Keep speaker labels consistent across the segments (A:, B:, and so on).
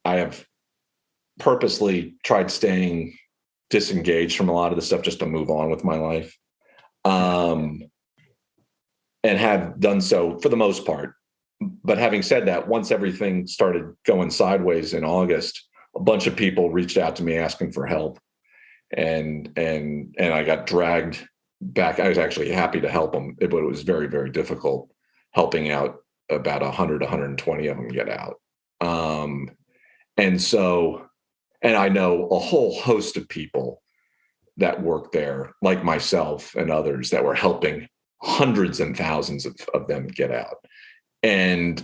A: I have purposely tried staying disengaged from a lot of the stuff just to move on with my life. And have done so for the most part. But having said that, once everything started going sideways in August, a bunch of people reached out to me asking for help. And I got dragged back. I was actually happy to help them, but it was very, very difficult helping out about 100, 120 of them get out. And I know a whole host of people that work there, like myself and others, that were helping hundreds and thousands of them get out. And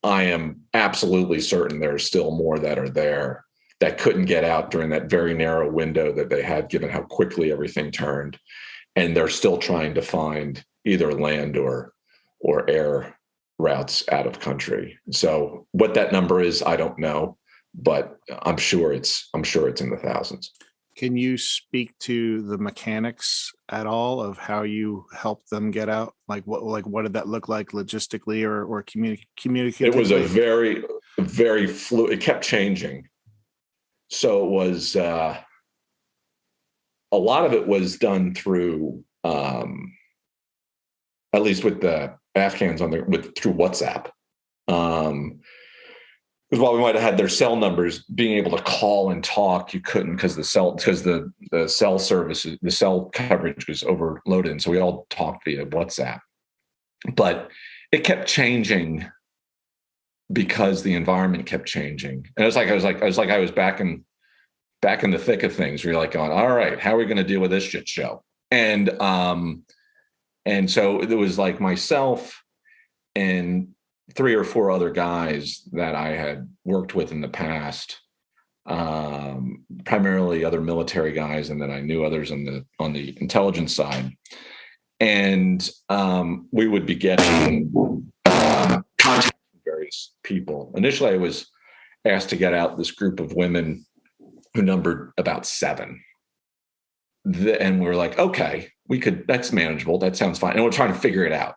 A: I am absolutely certain there are still more that are there that couldn't get out during that very narrow window that they had, given how quickly everything turned. And they're still trying to find either land or air routes out of country. So what that number is, I don't know, but I'm sure it's in the thousands.
B: Can you speak to the mechanics at all of how you helped them get out? Like what did that look like logistically or communicatively?
A: It was a very, very fluid. It kept changing. So it was a lot of it was done through, at least with the Afghans through WhatsApp. Because while we might have had their cell numbers, being able to call and talk, you couldn't because the cell service, the cell coverage was overloaded. And so we all talked via WhatsApp. But it kept changing because the environment kept changing. And I was back in the thick of things. Where you're like going, all right, how are we going to deal with this shit show? And so it was like myself and 3 or 4 other guys that I had worked with in the past, primarily other military guys, and then I knew others on the intelligence side. And we would be getting contact with various people. Initially, I was asked to get out this group of women who numbered about 7. And we're like, okay, that's manageable. That sounds fine. And we're trying to figure it out,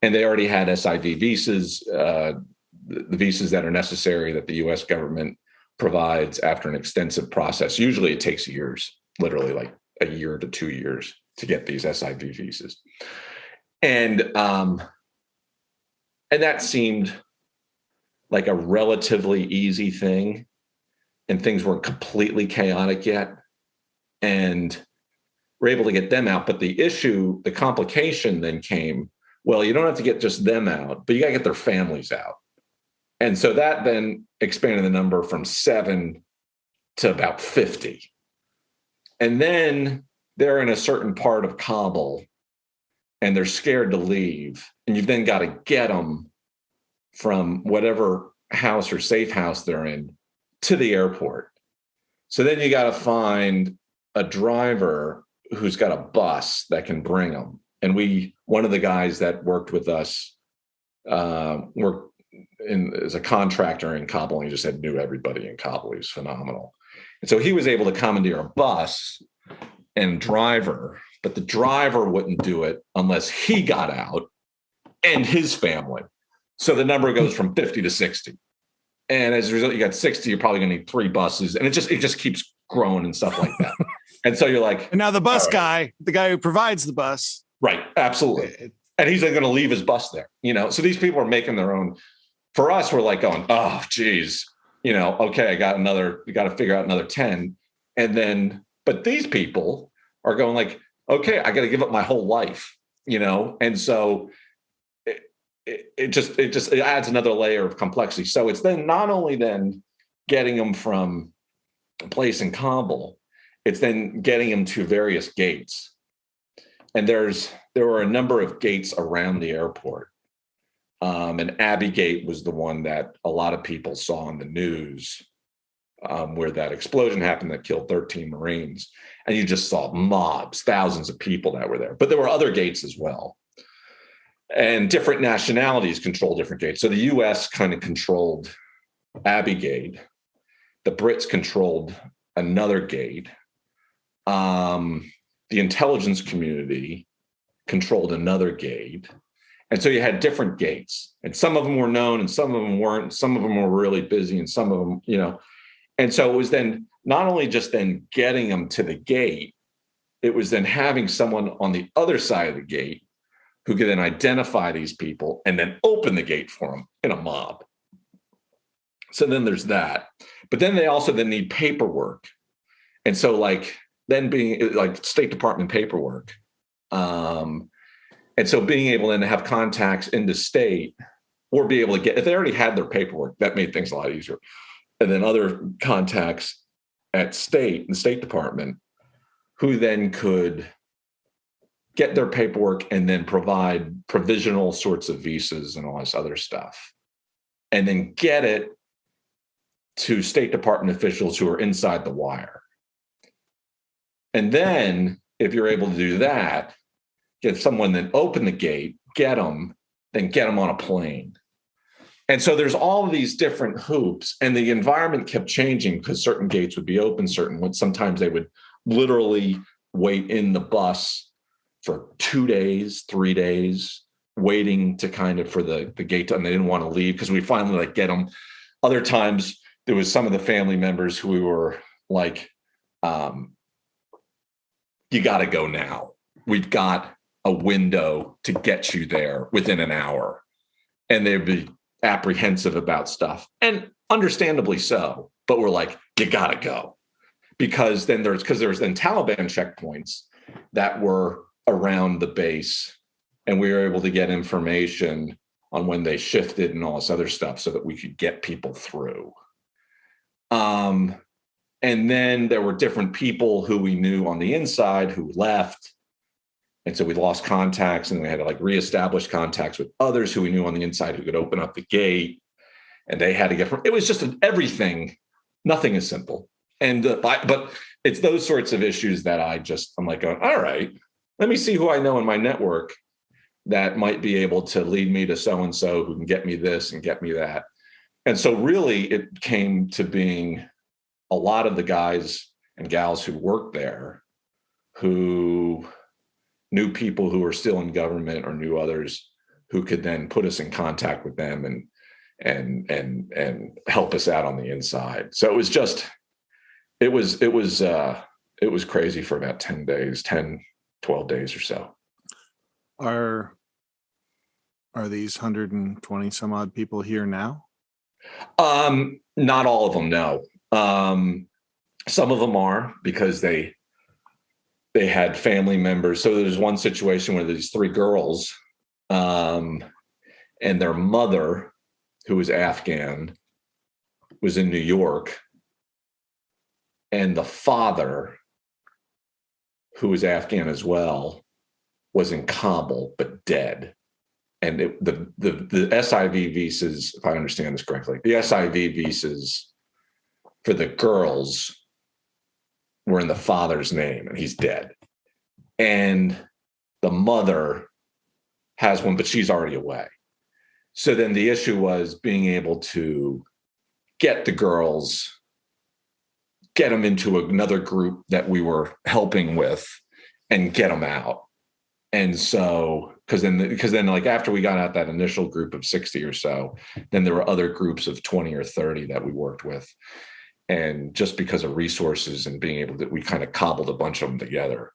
A: And they already had SIV visas, the visas that are necessary that the U.S. government provides after an extensive process. Usually it takes years, literally like a year to 2 years to get these SIV visas. And that seemed like a relatively easy thing, and things weren't completely chaotic yet. And we're able to get them out. But the complication then came, well, you don't have to get just them out, but you got to get their families out. And so that then expanded the number from 7 to about 50. And then they're in a certain part of Kabul and they're scared to leave. And you've then got to get them from whatever house or safe house they're in to the airport. So then you got to find a driver who's got a bus that can bring them. And one of the guys that worked with us worked as a contractor in Kabul, and he just knew everybody in Kabul. He was phenomenal. And so he was able to commandeer a bus and driver, but the driver wouldn't do it unless he got out and his family. So the number goes from 50 to 60. And as a result, you got 60, you're probably going to need 3 buses. And it just keeps growing and stuff like that. And so you're like,
B: and now the bus guy, the guy who provides the bus.
A: Right. Absolutely. And he's going to leave his bus there, So these people are making their own. For us, we're like going, oh, geez, okay, we got to figure out another 10. And then, but these people are going like, okay, I got to give up my whole life, And so it just adds another layer of complexity. So it's then not only then getting them from a place in Kabul, it's then getting them to various gates. And there were a number of gates around the airport. And Abbey Gate was the one that a lot of people saw on the news, where that explosion happened that killed 13 Marines. And you just saw mobs, thousands of people that were there. But there were other gates as well. And different nationalities control different gates. So the U.S. kind of controlled Abbey Gate. The Brits controlled another gate. The intelligence community controlled another gate. And so you had different gates, and some of them were known and some of them weren't. Some of them were really busy and some of them, and so it was then not only just then getting them to the gate, it was then having someone on the other side of the gate who could then identify these people and then open the gate for them in a mob. So then there's that. But then they also then need paperwork. And so like then being like State Department paperwork. And so being able then to have contacts into state or be able to get, if they already had their paperwork, that made things a lot easier. And then other contacts at state, the State Department, who then could get their paperwork and then provide provisional sorts of visas and all this other stuff. And then get it to State Department officials who are inside the wire. And then if you're able to do that, get someone then open the gate, get them, then get them on a plane. And so there's all of these different hoops, and the environment kept changing because certain gates would be open, certain ones, sometimes they would literally wait in the bus for 2 days, 3 days, waiting to kind of for the gate to, and they didn't want to leave because we finally like get them. Other times there was some of the family members who we were like, you got to go now. We've got a window to get you there within an hour. And they'd be apprehensive about stuff, and understandably so, but we're like, you got to go. Because then there's then Taliban checkpoints that were around the base, and we were able to get information on when they shifted and all this other stuff so that we could get people through. And then there were different people who we knew on the inside who left. And so we lost contacts, and we had to like reestablish contacts with others who we knew on the inside who could open up the gate. And they had to get, it was just everything. Nothing is simple. And, but it's those sorts of issues that I'm like, going, all right, let me see who I know in my network that might be able to lead me to so-and-so who can get me this and get me that. And so really it came to being a lot of the guys and gals who worked there who knew people who were still in government or knew others who could then put us in contact with them and help us out on the inside. So it was just, it was crazy for about 10 days, 12 days or so.
B: Are these 120 some odd people here now?
A: Not all of them, no. Some of them are because they had family members. So there's one situation where these 3 girls, and their mother, who was Afghan, was in New York, and the father, who was Afghan as well, was in Kabul but dead. And the SIV visas, if I understand this correctly, the SIV visas for the girls were in the father's name, and he's dead. And the mother has one, but she's already away. So then the issue was being able to get the girls, get them into another group that we were helping with, and get them out. And so, because then like after we got out that initial group of 60 or so, then there were other groups of 20 or 30 that we worked with. And just because of resources and being able to, we kind of cobbled a bunch of them together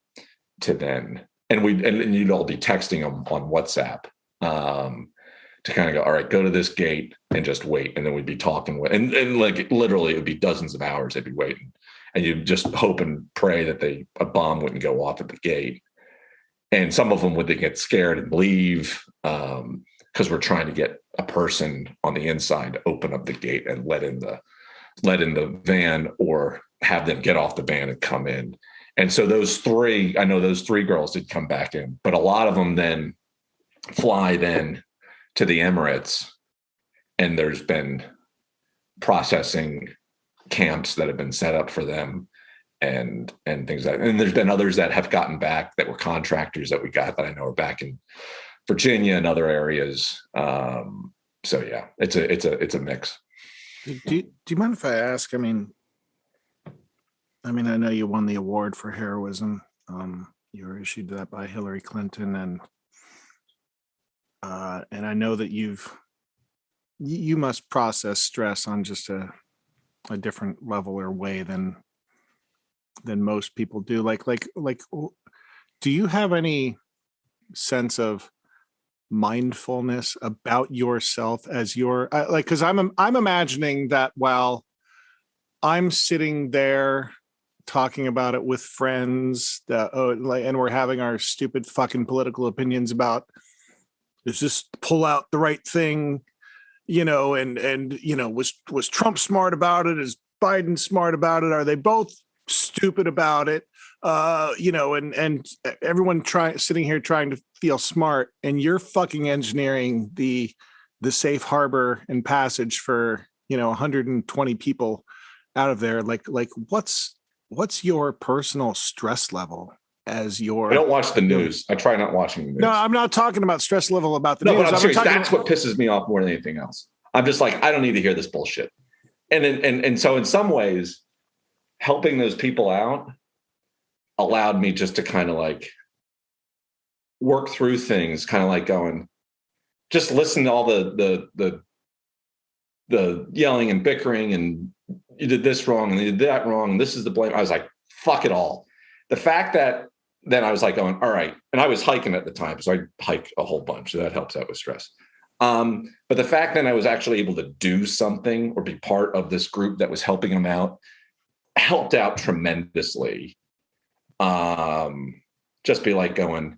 A: to then, and you'd all be texting them on WhatsApp to kind of go, all right, go to this gate and just wait. And then we'd be talking with, and like literally it would be dozens of hours they'd be waiting. And you'd just hope and pray that a bomb wouldn't go off at the gate. And some of them would get scared and leave because we're trying to get a person on the inside to open up the gate and let in the van, or have them get off the van and come in. And so those 3 girls did come back in, but a lot of them then fly then to the Emirates, and there's been processing camps that have been set up for them and things like that. And there's been others that have gotten back that were contractors that we got that I know are back in Virginia and other areas. So yeah, it's a mix.
B: Do you mind if I ask? I mean, I know you won the award for heroism. You were issued that by Hillary Clinton, and And I know that you must process stress on just a different level or way than most people do. Like, do you have any sense of mindfulness about yourself as your like? Because I'm imagining that while I'm sitting there talking about it with friends, and we're having our stupid fucking political opinions about, is this pull out the right thing, and was Trump smart about it? Is Biden smart about it? Are they both stupid about it? And everyone sitting here trying to feel smart, and you're fucking engineering the safe harbor and passage for 120 people out of there. Like what's your personal stress level as
A: I
B: your?
A: don't watch the news. I try not watching the news.
B: No, I'm not talking about stress level about the
A: No,
B: news.
A: but I'm serious.
B: talking
A: That's what pisses me off more than anything else. I'm just like, I don't need to hear this bullshit. And so in some ways, helping those people out allowed me just to kind of like work through things, kind of like going, just listen to all the yelling and bickering, and you did this wrong and you did that wrong, and this is the blame. I was like, fuck it all. The fact that then I was like going, all right, and I was hiking at the time, so I hike a whole bunch, so that helps out with stress. But the fact that I was actually able to do something or be part of this group that was helping them out helped out tremendously. Just be like going,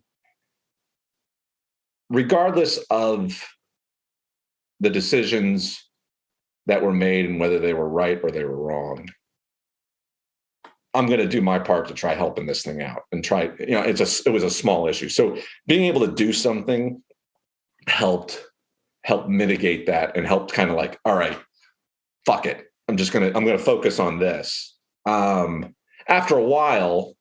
A: regardless of the decisions that were made and whether they were right or they were wrong, I'm going to do my part to try helping this thing out and try, it was a small issue. So being able to do something helped mitigate that and helped kind of like, all right, fuck it. I'm going to focus on this. After a while,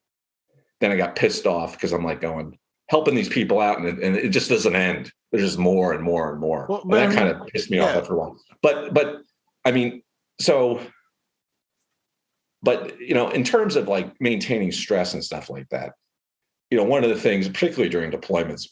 A: then I got pissed off because I'm like going, helping these people out, and it just doesn't end. There's just more and more and more. Well, and that kind of pissed me off after a while. But I mean, so, but in terms of like maintaining stress and stuff like that, one of the things, particularly during deployments,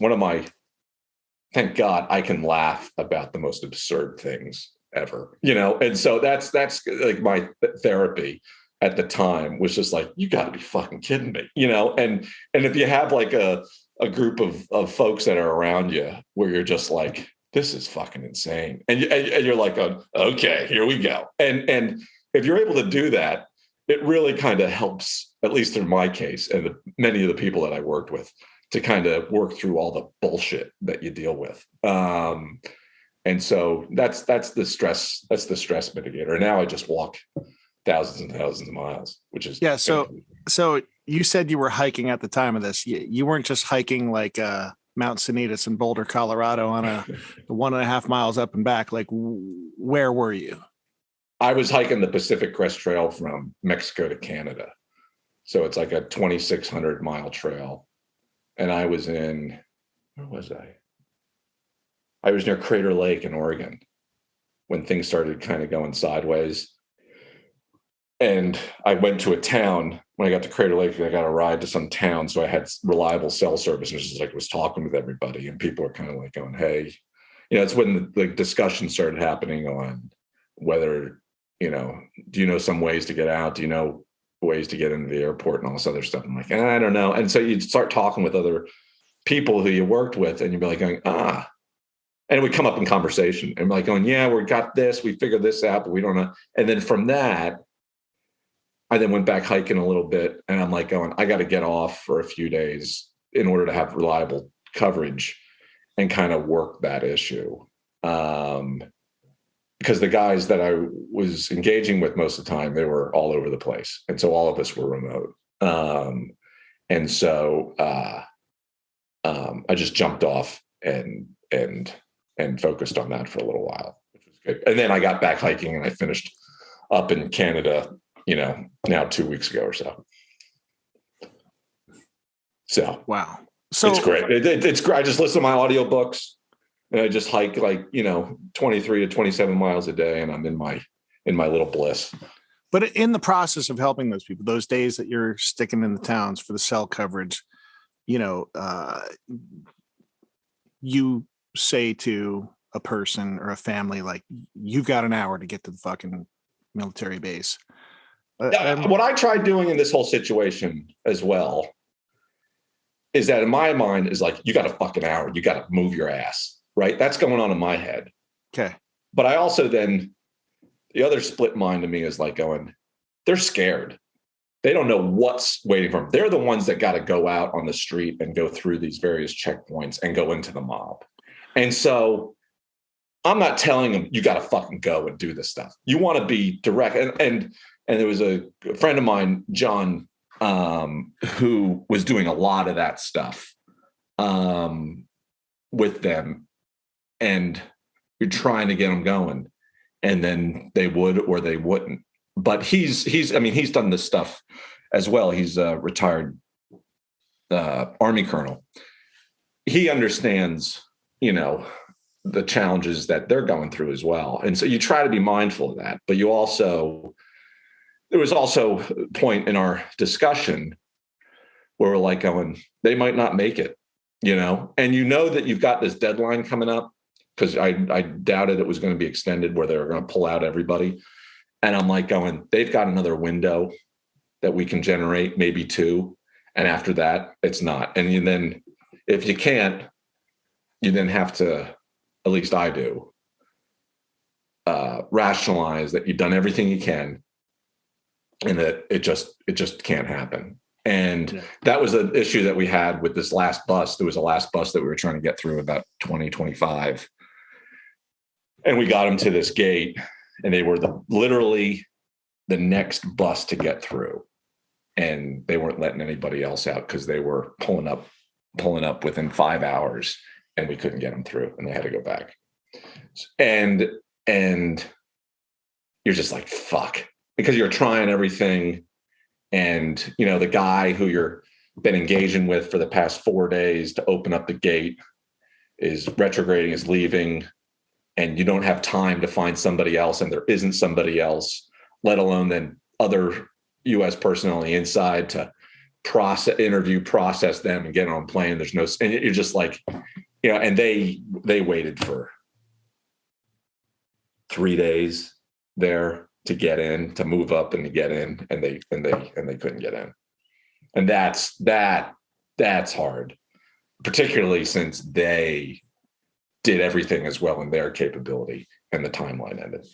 A: thank God I can laugh about the most absurd things ever, and so that's like my therapy at the time was just like, you got to be fucking kidding me, and if you have like a group of folks that are around you where you're just like, this is fucking insane, and you're like, okay, here we go, and if you're able to do that, it really kind of helps, at least in my case and many of the people that I worked with, to kind of work through all the bullshit that you deal with. And so that's the stress mitigator. And now I just walk thousands and thousands of miles, which is
B: So you said you were hiking at the time of this. You weren't just hiking like Mount Sanitas in Boulder, Colorado on a 1.5 miles up and back. Like, where were you?
A: I was hiking the Pacific Crest Trail from Mexico to Canada. So it's like a 2,600 mile trail. And I was where was I? I was near Crater Lake in Oregon when things started kind of going sideways. And I went to a town when I got to Crater Lake. I got a ride to some town, so I had reliable cell service. And just like was talking with everybody, and people are kind of like going, "Hey," it's when the discussion started happening on whether, do you know some ways to get out? Do you know ways to get into the airport and all this other stuff? I'm like, I don't know. And so you'd start talking with other people who you worked with, and you'd be like going, and it would come up in conversation, and like going, yeah, we got this, we figured this out, but we don't know. And then from that, I then went back hiking a little bit, and I'm like going, I got to get off for a few days in order to have reliable coverage and kind of work that issue. Because the guys that I was engaging with most of the time, they were all over the place. And so all of us were remote. And so I just jumped off and focused on that for a little while, which was good. And then I got back hiking, and I finished up in Canada, now 2 weeks ago or so. So
B: wow. So
A: it's great. It's great. I just listen to my audiobooks, and I just hike like 23 to 27 miles a day, and I'm in my little bliss.
B: But in the process of helping those people, those days that you're sticking in the towns for the cell coverage, you say to a person or a family, like, you've got an hour to get to the fucking military base.
A: What I tried doing in this whole situation as well is that in my mind is like, you got a fucking hour, you got to move your ass, right? That's going on in my head.
B: Okay.
A: But I also then, the other split mind to me is like going, they're scared. They don't know what's waiting for them. They're the ones that got to go out on the street and go through these various checkpoints and go into the mob. And so I'm not telling them you got to fucking go and do this stuff. You want to be direct. And there was a friend of mine, John, who was doing a lot of that stuff with them, and you're trying to get them going, and then they would or they wouldn't. But he's done this stuff as well. He's a retired Army colonel. He understands, the challenges that they're going through as well. And so you try to be mindful of that, but there was also a point in our discussion where we're like going, they might not make it, and that you've got this deadline coming up, because I doubted it was going to be extended where they were going to pull out everybody. And I'm like going, they've got another window that we can generate, maybe 2. And after that, it's not. And then if you can't, you then have to, at least I do, rationalize that you've done everything you can and that it just can't happen. And that was an issue that we had with this last bus. There was a last bus that we were trying to get through about 2025. And we got them to this gate, and they were literally the next bus to get through. And they weren't letting anybody else out because they were pulling up within 5 hours, and we couldn't get them through, and they had to go back. And you're just like, fuck, because you're trying everything. And, the guy who you're been engaging with for the past 4 days to open up the gate is retrograding, is leaving, and you don't have time to find somebody else, and there isn't somebody else, let alone then other U.S. personnel on the inside to process them and get on a plane. There's no, and you're just like, and they waited for 3 days there to get in, to move up and to get in, and they couldn't get in. And that's hard, particularly since they did everything as well in their capability and the timeline ended.